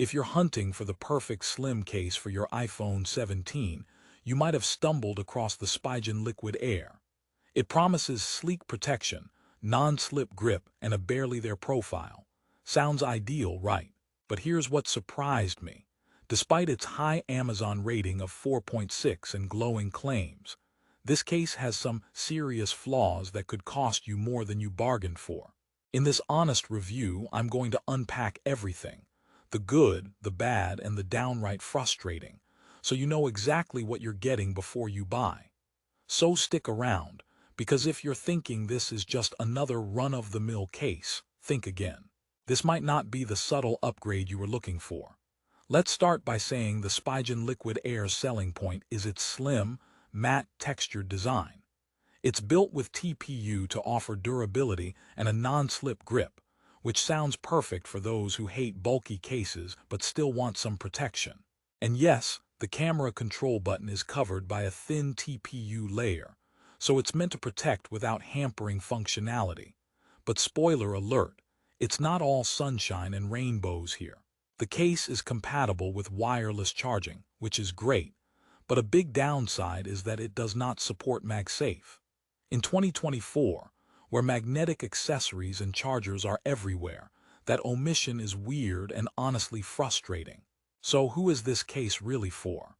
If you're hunting for the perfect slim case for your iPhone 17, you might have stumbled across the Spigen Liquid Air. It promises sleek protection, non-slip grip, and a barely-there profile. Sounds ideal, right? But here's what surprised me. Despite its high Amazon rating of 4.6 and glowing claims, this case has some serious flaws that could cost you more than you bargained for. In this honest review, I'm going to unpack everything, the good, the bad, and the downright frustrating, so you know exactly what you're getting before you buy. So stick around, because if you're thinking this is just another run-of-the-mill case, think again. This might not be the subtle upgrade you were looking for. Let's start by saying the Spigen Liquid Air's selling point is its slim, matte textured design. It's built with TPU to offer durability and a non-slip grip, which sounds perfect for those who hate bulky cases but still want some protection. And yes, the camera control button is covered by a thin TPU layer, so it's meant to protect without hampering functionality. But spoiler alert, it's not all sunshine and rainbows here. The case is compatible with wireless charging, which is great, but a big downside is that it does not support MagSafe. In 2024, where magnetic accessories and chargers are everywhere, that omission is weird and honestly frustrating. So who is this case really for?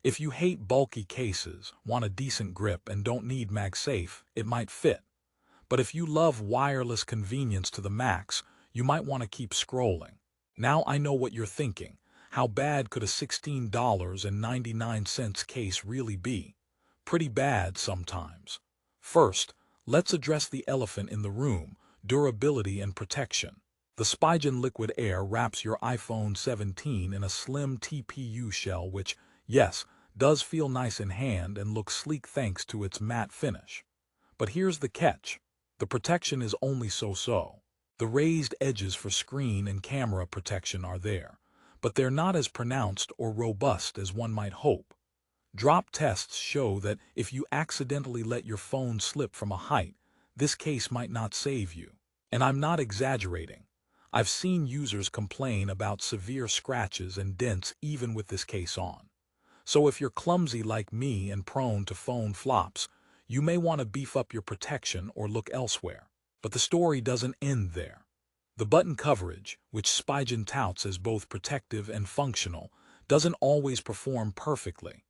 If you hate bulky cases, want a decent grip, and don't need MagSafe, it might fit. But if you love wireless convenience to the max, you might want to keep scrolling. Now I know what you're thinking. How bad could a $16.99 case really be? Pretty bad sometimes. First, let's address the elephant in the room, durability and protection. The Spigen Liquid Air wraps your iPhone 17 in a slim TPU shell which, yes, does feel nice in hand and looks sleek thanks to its matte finish. But here's the catch. The protection is only so-so. The raised edges for screen and camera protection are there, but they're not as pronounced or robust as one might hope. Drop tests show that if you accidentally let your phone slip from a height, this case might not save you. And I'm not exaggerating. I've seen users complain about severe scratches and dents even with this case on. So if you're clumsy like me and prone to phone flops, you may want to beef up your protection or look elsewhere. But the story doesn't end there. The button coverage, which Spigen touts as both protective and functional, doesn't always perform perfectly.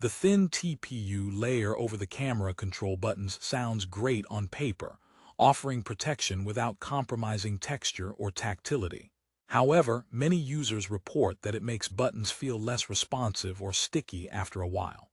The thin TPU layer over the camera control buttons sounds great on paper, offering protection without compromising texture or tactility. However, many users report that it makes buttons feel less responsive or sticky after a while.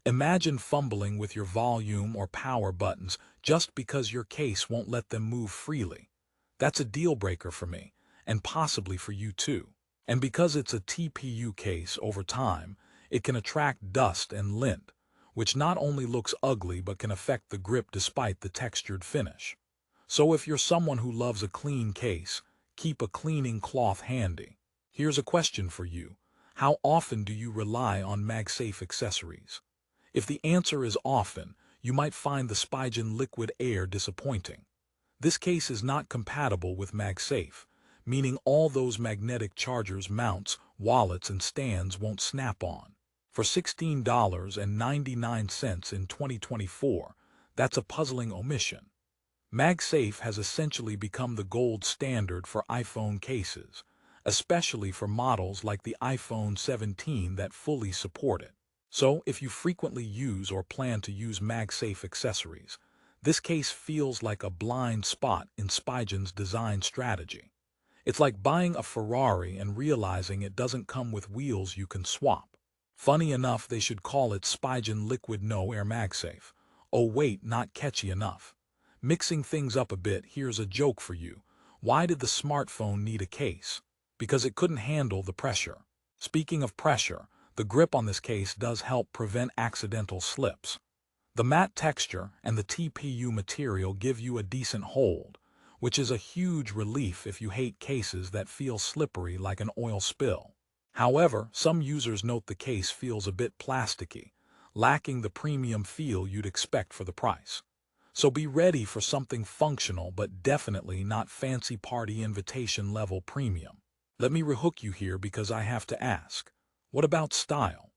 Imagine fumbling with your volume or power buttons just because your case won't let them move freely. That's a deal breaker for me, and possibly for you too. And because it's a TPU case over time, it can attract dust and lint, which not only looks ugly but can affect the grip despite the textured finish. So if you're someone who loves a clean case, keep a cleaning cloth handy. Here's a question for you. How often do you rely on MagSafe accessories? If the answer is often, you might find the Spigen Liquid Air disappointing. This case is not compatible with MagSafe, meaning all those magnetic chargers, mounts, wallets, and stands won't snap on. For $16.99 in 2024, that's a puzzling omission. MagSafe has essentially become the gold standard for iPhone cases, especially for models like the iPhone 17 that fully support it. So, if you frequently use or plan to use MagSafe accessories, this case feels like a blind spot in Spigen's design strategy. It's like buying a Ferrari and realizing it doesn't come with wheels you can swap. Funny enough, they should call it Spigen Liquid No Air MagSafe. Oh wait, not catchy enough. Mixing things up a bit, here's a joke for you. Why did the smartphone need a case? Because it couldn't handle the pressure. Speaking of pressure, the grip on this case does help prevent accidental slips. The matte texture and the TPU material give you a decent hold, which is a huge relief if you hate cases that feel slippery like an oil spill. However, some users note the case feels a bit plasticky, lacking the premium feel you'd expect for the price. So be ready for something functional but definitely not fancy party invitation level premium. Let me rehook you here because I have to ask. What about style?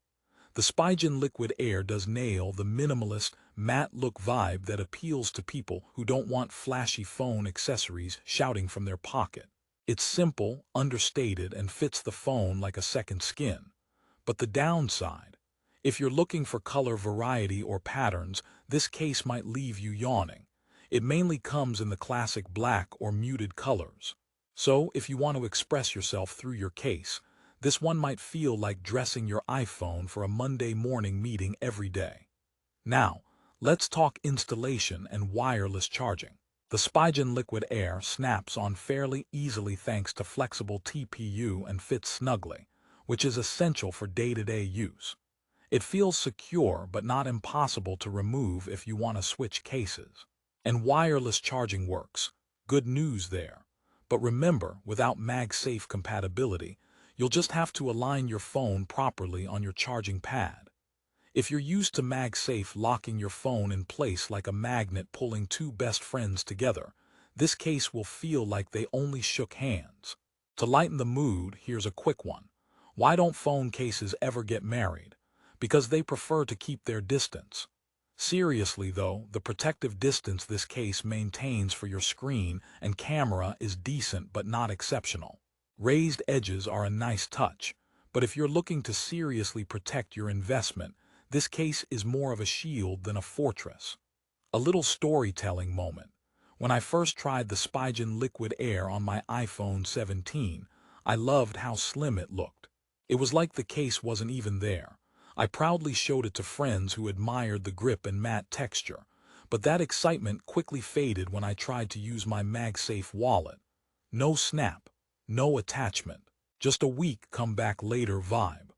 The Spigen Liquid Air does nail the minimalist, matte look vibe that appeals to people who don't want flashy phone accessories shouting from their pocket. It's simple, understated, and fits the phone like a second skin. But the downside? If you're looking for color variety or patterns, this case might leave you yawning. It mainly comes in the classic black or muted colors. So, if you want to express yourself through your case, this one might feel like dressing your iPhone for a Monday morning meeting every day. Now, let's talk installation and wireless charging. The Spigen Liquid Air snaps on fairly easily thanks to flexible TPU and fits snugly, which is essential for day-to-day use. It feels secure but not impossible to remove if you want to switch cases. And wireless charging works. Good news there. But remember, without MagSafe compatibility, you'll just have to align your phone properly on your charging pad. If you're used to MagSafe locking your phone in place like a magnet pulling two best friends together, this case will feel like they only shook hands. To lighten the mood, here's a quick one. Why don't phone cases ever get married? Because they prefer to keep their distance. Seriously though, the protective distance this case maintains for your screen and camera is decent but not exceptional. Raised edges are a nice touch, but if you're looking to seriously protect your investment, this case is more of a shield than a fortress. A little storytelling moment. When I first tried the Spigen Liquid Air on my iPhone 17, I loved how slim it looked. It was like the case wasn't even there. I proudly showed it to friends who admired the grip and matte texture, but that excitement quickly faded when I tried to use my MagSafe wallet. No snap, no attachment, just a weak come back later vibe.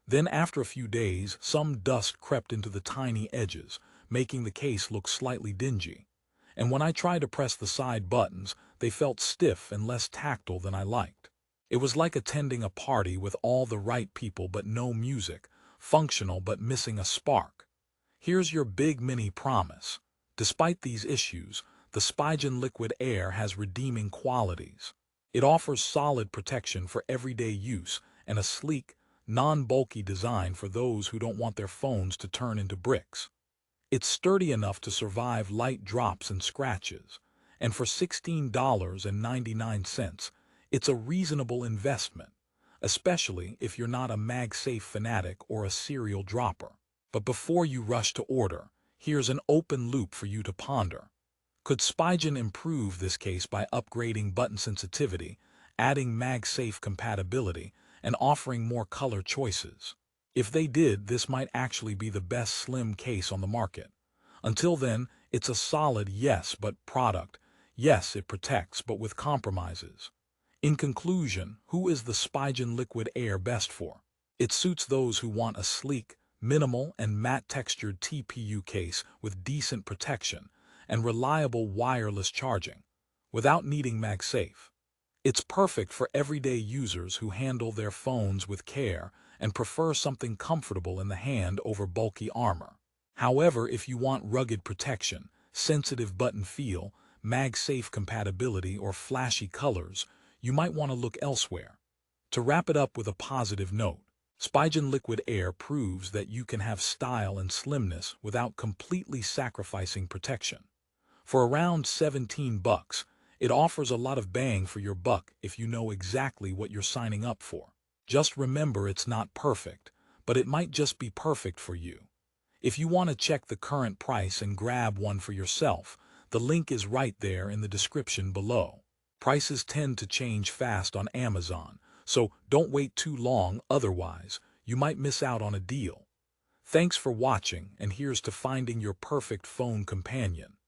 Then after a few days, some dust crept into the tiny edges, making the case look slightly dingy. And when I tried to press the side buttons, they felt stiff and less tactile than I liked. It was like attending a party with all the right people but no music, functional but missing a spark. Here's your big mini promise. Despite these issues, the Spigen Liquid Air has redeeming qualities. It offers solid protection for everyday use and a sleek, non-bulky design for those who don't want their phones to turn into bricks. It's sturdy enough to survive light drops and scratches, and for $16.99, it's a reasonable investment, especially if you're not a MagSafe fanatic or a serial dropper. But before you rush to order, here's an open loop for you to ponder. Could Spigen improve this case by upgrading button sensitivity, adding MagSafe compatibility, and offering more color choices? If they did, this might actually be the best slim case on the market. Until then, it's a solid yes but product. Yes, it protects, but with compromises. In conclusion, who is the Spigen Liquid Air best for? It suits those who want a sleek, minimal, and matte-textured TPU case with decent protection and reliable wireless charging, without needing MagSafe. It's perfect for everyday users who handle their phones with care and prefer something comfortable in the hand over bulky armor. However, if you want rugged protection, sensitive button feel, MagSafe compatibility, or flashy colors, you might want to look elsewhere. To wrap it up with a positive note, Spigen Liquid Air proves that you can have style and slimness without completely sacrificing protection. For around $17, it offers a lot of bang for your buck if you know exactly what you're signing up for. Just remember, it's not perfect, but it might just be perfect for you. If you want to check the current price and grab one for yourself, the link is right there in the description below. Prices tend to change fast on Amazon, so don't wait too long, otherwise you might miss out on a deal. Thanks for watching, and here's to finding your perfect phone companion.